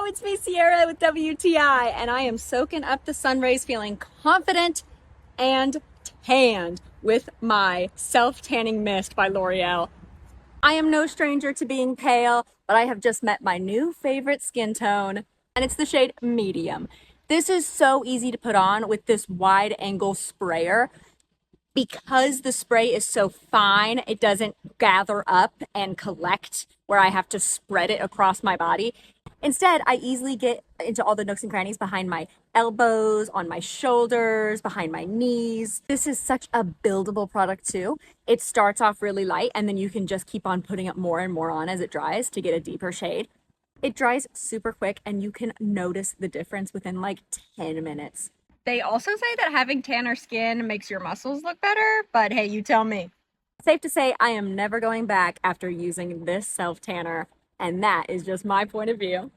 it's me, Sierra with WTI, and I am soaking up the sun rays, feeling confident and tanned with my self-tanning mist by L'Oreal. I am no stranger to being pale, but I have just met my new favorite skin tone, and it's the shade medium. This is so easy to put on with this wide angle sprayer. Because the spray is so fine, it doesn't gather up and collect where I have to spread it across my body. Instead, I easily get into all the nooks and crannies behind my elbows, on my shoulders, behind my knees. This is such a buildable product too. It starts off really light and then you can just keep on putting it more and more on as it dries to get a deeper shade. It dries super quick and you can notice the difference within like 10 minutes. They also say that having tanner skin makes your muscles look better, but hey, you tell me. Safe to say I am never going back after using this self tanner, and that is just my point of view.